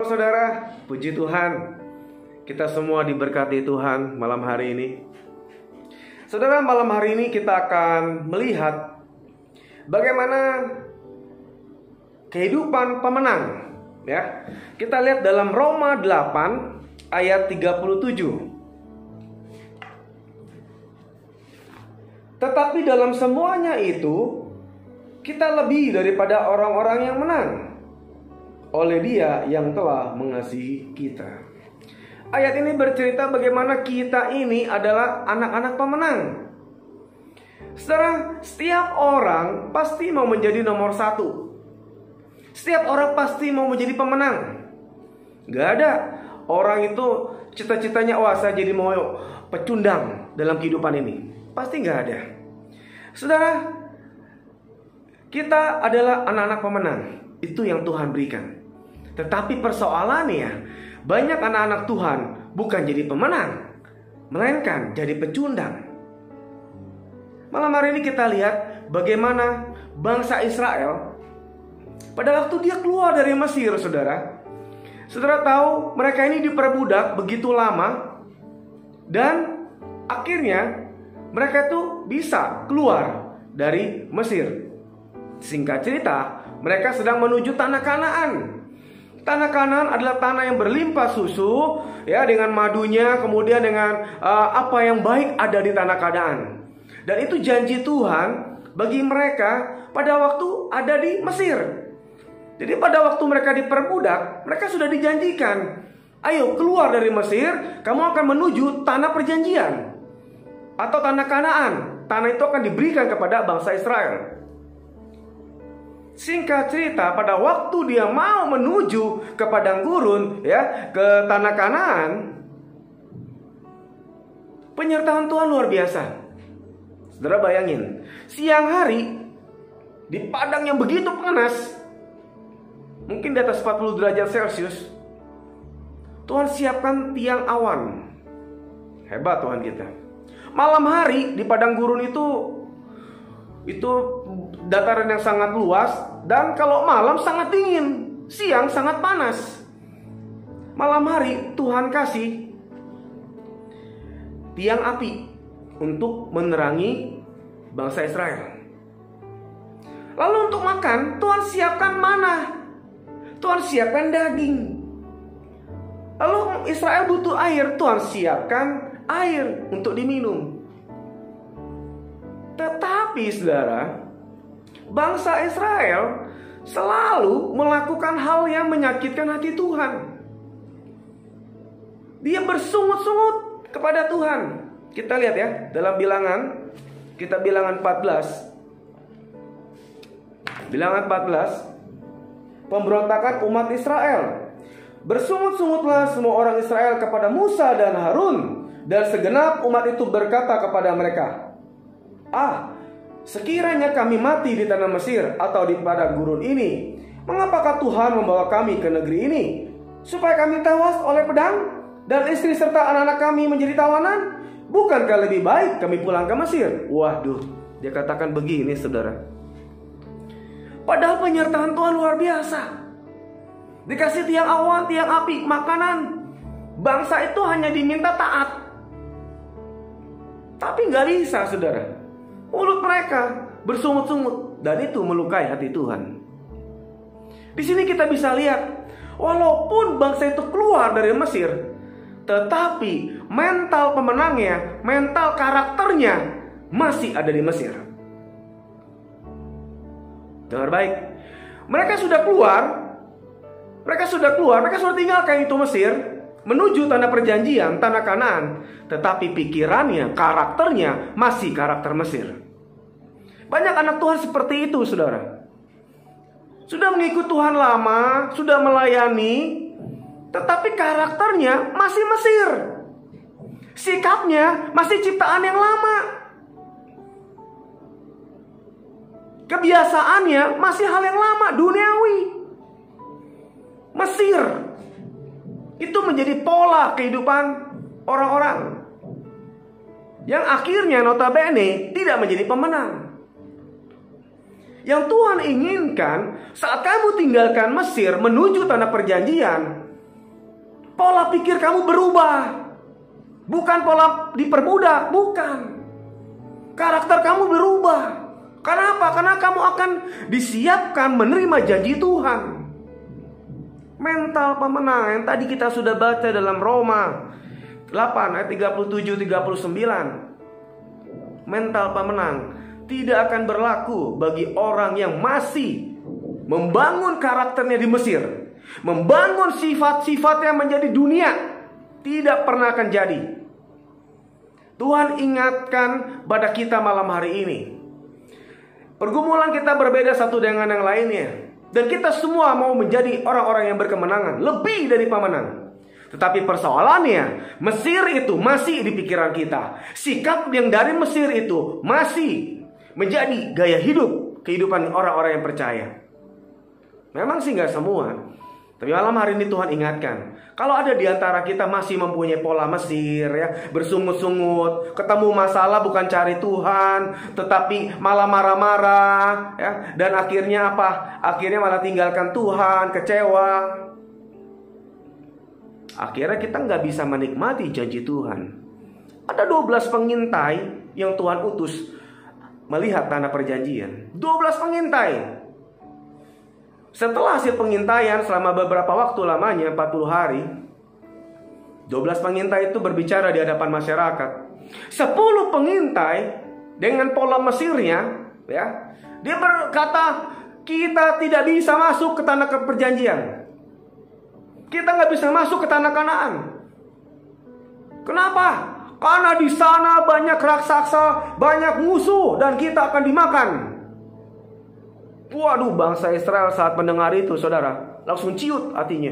Saudara, puji Tuhan, kita semua diberkati Tuhan malam hari ini. Saudara, malam hari ini kita akan melihat bagaimana kehidupan pemenang. Ya, kita lihat dalam Roma 8 ayat 37. Tetapi dalam semuanya itu kita lebih daripada orang-orang yang menang oleh Dia yang telah mengasihi kita. Ayat ini bercerita bagaimana kita ini adalah anak-anak pemenang. Saudara, setiap orang pasti mau menjadi nomor satu. Setiap orang pasti mau menjadi pemenang. Gak ada orang itu cita-citanya, wah saya jadi mau pecundang dalam kehidupan ini. Pasti gak ada. Saudara, kita adalah anak-anak pemenang. Itu yang Tuhan berikan. Tetapi persoalannya, banyak anak-anak Tuhan bukan jadi pemenang, melainkan jadi pecundang. Malam hari ini kita lihat bagaimana bangsa Israel pada waktu dia keluar dari Mesir, saudara. Saudara tahu mereka ini diperbudak begitu lama, dan akhirnya mereka itu bisa keluar dari Mesir. Singkat cerita, mereka sedang menuju tanah Kanaan. Tanah Kanaan adalah tanah yang berlimpah susu, ya, dengan madunya, kemudian dengan apa yang baik ada di tanah Kanaan. Dan itu janji Tuhan bagi mereka pada waktu ada di Mesir. Jadi pada waktu mereka diperbudak, mereka sudah dijanjikan, ayo keluar dari Mesir, kamu akan menuju tanah perjanjian atau tanah Kanaan. Tanah itu akan diberikan kepada bangsa Israel. Singkat cerita, pada waktu dia mau menuju ke padang gurun, ya, ke tanah Kanaan, penyertaan Tuhan luar biasa. Saudara bayangin, siang hari di padang yang begitu panas, mungkin di atas 40 derajat Celcius, Tuhan siapkan tiang awan. Hebat Tuhan kita. Malam hari di padang gurun itu dataran yang sangat luas, dan kalau malam sangat dingin, siang sangat panas. Malam hari Tuhan kasih tiang api untuk menerangi bangsa Israel. Lalu untuk makan, Tuhan siapkan manna, Tuhan siapkan daging. Lalu Israel butuh air, Tuhan siapkan air untuk diminum. Tetapi saudara, bangsa Israel selalu melakukan hal yang menyakitkan hati Tuhan. Dia bersungut-sungut kepada Tuhan. Kita lihat ya, dalam bilangan, kita bilangan 14. Bilangan 14, pemberontakan umat Israel. Bersungut-sungutlah semua orang Israel kepada Musa dan Harun, dan segenap umat itu berkata kepada mereka, sekiranya kami mati di tanah Mesir atau di padang gurun ini, mengapakah Tuhan membawa kami ke negeri ini? Supaya kami tewas oleh pedang dan istri serta anak-anak kami menjadi tawanan? Bukankah lebih baik kami pulang ke Mesir? Waduh, dia katakan begini saudara. Padahal penyertaan Tuhan luar biasa. Dikasih tiang awan, tiang api, makanan. Bangsa itu hanya diminta taat. Tapi gak bisa saudara. Mulut mereka bersungut-sungut, dan itu melukai hati Tuhan. Di sini kita bisa lihat, walaupun bangsa itu keluar dari Mesir, tetapi mental pemenangnya, mental karakternya masih ada di Mesir. Dengar baik, mereka sudah keluar, mereka sudah tinggalkan itu Mesir, menuju tanah perjanjian, tanah Kanaan. Tetapi pikirannya, karakternya masih karakter Mesir. Banyak anak Tuhan seperti itu saudara. Sudah mengikut Tuhan lama, sudah melayani, tetapi karakternya masih Mesir. Sikapnya masih ciptaan yang lama. Kebiasaannya masih hal yang lama, duniawi. Mesir itu menjadi pola kehidupan orang-orang yang akhirnya notabene tidak menjadi pemenang. Yang Tuhan inginkan saat kamu tinggalkan Mesir menuju tanah perjanjian, Pola pikir kamu berubah. Bukan pola diperbudak, bukan. Karakter kamu berubah. Kenapa? Karena kamu akan disiapkan menerima janji Tuhan. Mental pemenang yang tadi kita sudah baca dalam Roma 8 ayat 37-39. Mental pemenang tidak akan berlaku bagi orang yang masih membangun karakternya di Mesir, membangun sifat-sifatnya menjadi dunia. Tidak pernah akan jadi. Tuhan ingatkan pada kita malam hari ini, pergumulan kita berbeda satu dengan yang lainnya, dan kita semua mau menjadi orang-orang yang berkemenangan, lebih dari pemenang. Tetapi persoalannya, Mesir itu masih di pikiran kita. Sikap yang dari Mesir itu masih menjadi gaya hidup, kehidupan orang-orang yang percaya. Memang sih gak semua. Tapi malam hari ini Tuhan ingatkan, kalau ada di antara kita masih mempunyai pola Mesir, ya, bersungut-sungut, ketemu masalah bukan cari Tuhan, tetapi malah marah-marah, ya, dan akhirnya apa? Akhirnya malah tinggalkan Tuhan, kecewa. Akhirnya kita nggak bisa menikmati janji Tuhan. Ada 12 pengintai yang Tuhan utus melihat tanah perjanjian. 12 pengintai. Setelah hasil pengintaian selama beberapa waktu lamanya, 40 hari, 12 pengintai itu berbicara di hadapan masyarakat. 10 pengintai dengan pola Mesirnya, ya, dia berkata, kita tidak bisa masuk ke tanah perjanjian. Kita nggak bisa masuk ke tanah Kanaan. Kenapa? Karena di sana banyak raksasa, banyak musuh, dan kita akan dimakan. Waduh, bangsa Israel saat mendengar itu, saudara, langsung ciut hatinya.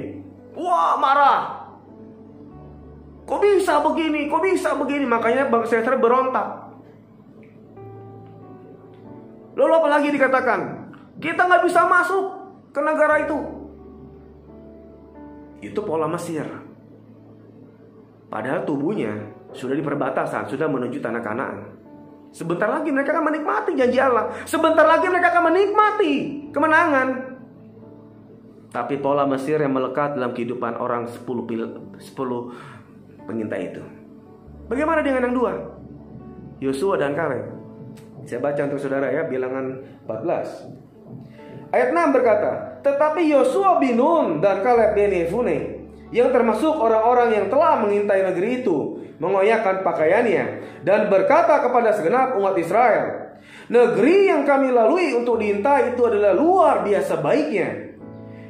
Wah, marah. Kok bisa begini? Kok bisa begini? Makanya bangsa Israel berontak. Lalu apa lagi dikatakan? Kita nggak bisa masuk ke negara itu. Itu pola Mesir. Padahal tubuhnya sudah di perbatasan, sudah menuju tanah Kanaan. Sebentar lagi mereka akan menikmati janji Allah. Sebentar lagi mereka akan menikmati kemenangan. Tapi pola Mesir yang melekat dalam kehidupan orang 10 pengintai itu. Bagaimana dengan yang dua? Yosua dan Kaleb. Saya baca untuk saudara ya, Bilangan 14. Ayat 6 berkata, tetapi Yosua bin Nun dan Kaleb bin Yefune, yang termasuk orang-orang yang telah mengintai negeri itu, mengoyakkan pakaiannya dan berkata kepada segenap umat Israel, negeri yang kami lalui untuk diintai itu adalah luar biasa baiknya.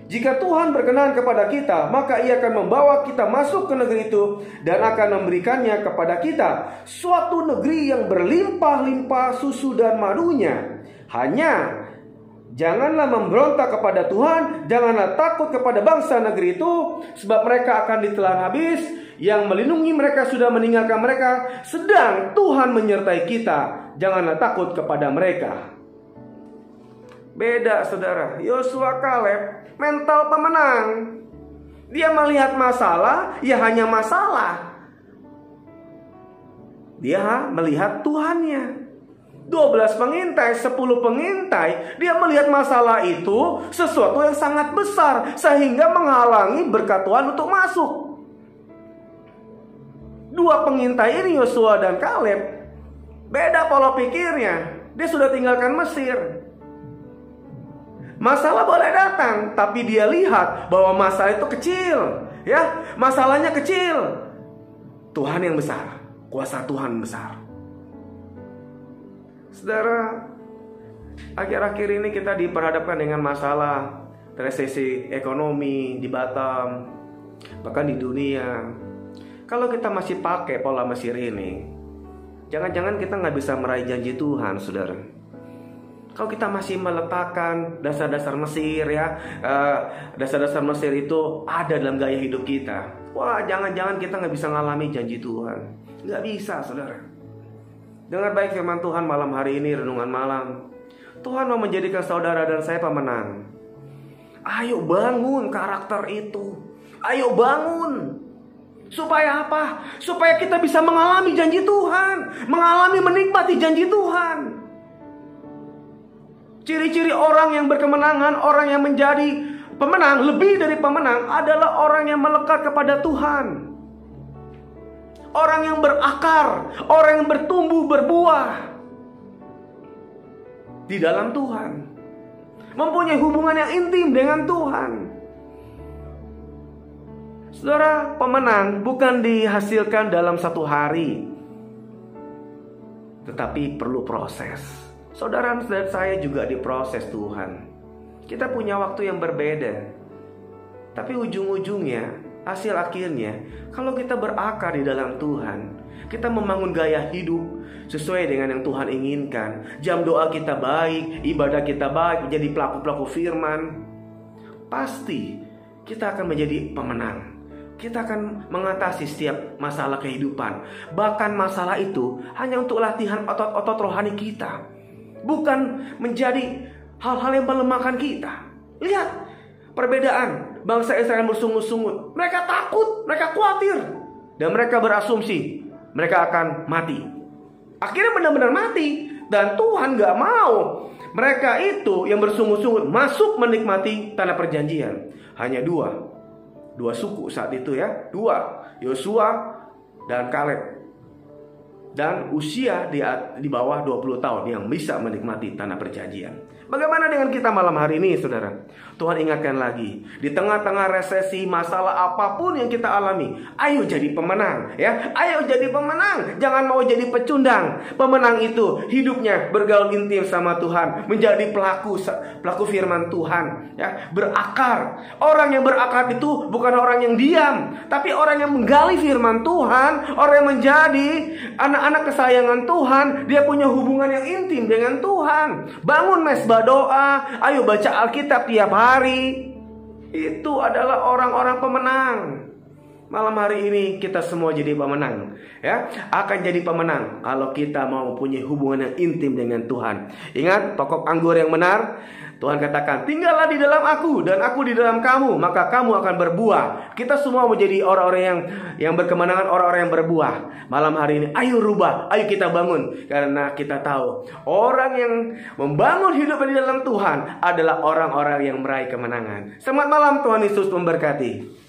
Jika Tuhan berkenan kepada kita, maka Ia akan membawa kita masuk ke negeri itu dan akan memberikannya kepada kita, suatu negeri yang berlimpah-limpah susu dan madunya. Hanya janganlah memberontak kepada Tuhan, janganlah takut kepada bangsa negeri itu, sebab mereka akan ditelan habis. Yang melindungi mereka sudah meninggalkan mereka, sedang Tuhan menyertai kita. Janganlah takut kepada mereka. Beda, saudara. Yosua, Kaleb, mental pemenang. Dia melihat masalah, ya hanya masalah. Dia melihat Tuhannya. 12 pengintai, 10 pengintai, dia melihat masalah itu sesuatu yang sangat besar, sehingga menghalangi berkat Tuhan untuk masuk. 2 pengintai ini, Yosua dan Kaleb, beda pola pikirnya. Dia sudah tinggalkan Mesir. Masalah boleh datang, tapi dia lihat bahwa masalah itu kecil, ya, masalahnya kecil. Tuhan yang besar, kuasa Tuhan besar. Saudara, akhir-akhir ini kita diperhadapkan dengan masalah resesi ekonomi di Batam, bahkan di dunia. Kalau kita masih pakai pola Mesir ini, jangan-jangan kita nggak bisa meraih janji Tuhan, saudara. Kalau kita masih meletakkan dasar-dasar Mesir, ya, dasar-dasar Mesir itu ada dalam gaya hidup kita, wah, jangan-jangan kita nggak bisa ngalami janji Tuhan. Nggak bisa, saudara. Dengar baik firman Tuhan malam hari ini, renungan malam. Tuhan mau menjadikan saudara dan saya pemenang. Ayo bangun karakter itu. Ayo bangun. Supaya apa? Supaya kita bisa mengalami janji Tuhan, mengalami menikmati janji Tuhan. Ciri-ciri orang yang berkemenangan, orang yang menjadi Pemenang, lebih dari pemenang, adalah orang yang melekat kepada Tuhan. Orang yang berakar, orang yang bertumbuh berbuah di dalam Tuhan, mempunyai hubungan yang intim dengan Tuhan. Saudara, pemenang bukan dihasilkan dalam satu hari, tetapi perlu proses. Saudara dan saya juga diproses Tuhan. Kita punya waktu yang berbeda, tapi ujung-ujungnya, hasil akhirnya, kalau kita berakar di dalam Tuhan, kita membangun gaya hidup sesuai dengan yang Tuhan inginkan. Jam doa kita baik, ibadah kita baik, menjadi pelaku-pelaku firman, pasti kita akan menjadi pemenang. Kita akan mengatasi setiap masalah kehidupan. Bahkan masalah itu hanya untuk latihan otot-otot rohani kita, bukan menjadi hal-hal yang melemahkan kita. Lihat perbedaan bangsa Israel bersungut-sungut. Mereka takut, mereka khawatir, dan mereka berasumsi mereka akan mati. Akhirnya benar-benar mati. Dan Tuhan gak mau mereka itu yang bersungut-sungut masuk menikmati tanah perjanjian. Hanya dua suku saat itu ya. Dua, Yosua dan Kaleb. Dan usia di bawah 20 tahun yang bisa menikmati tanah perjanjian. Bagaimana dengan kita malam hari ini, saudara? Tuhan ingatkan lagi, di tengah-tengah resesi, masalah apapun yang kita alami, ayo jadi pemenang, ya. Ayo jadi pemenang, jangan mau jadi pecundang. Pemenang itu hidupnya bergaul intim sama Tuhan, menjadi pelaku firman Tuhan, ya, berakar. Orang yang berakar itu bukan orang yang diam, tapi orang yang menggali firman Tuhan, orang yang menjadi anak-anak kesayangan Tuhan. Dia punya hubungan yang intim dengan Tuhan. Bangun mesbah doa, ayo baca Alkitab tiap hari. Itu adalah orang-orang pemenang. Malam hari ini kita semua jadi pemenang, ya. Akan jadi pemenang kalau kita mau punya hubungan yang intim dengan Tuhan. Ingat pokok anggur yang benar. Tuhan katakan, tinggallah di dalam aku dan aku di dalam kamu, maka kamu akan berbuah. Kita semua menjadi orang-orang yang berkemenangan, orang-orang yang berbuah. Malam hari ini, ayo rubah, ayo kita bangun. Karena kita tahu, orang yang membangun hidup di dalam Tuhan adalah orang-orang yang meraih kemenangan. Selamat malam, Tuhan Yesus memberkati.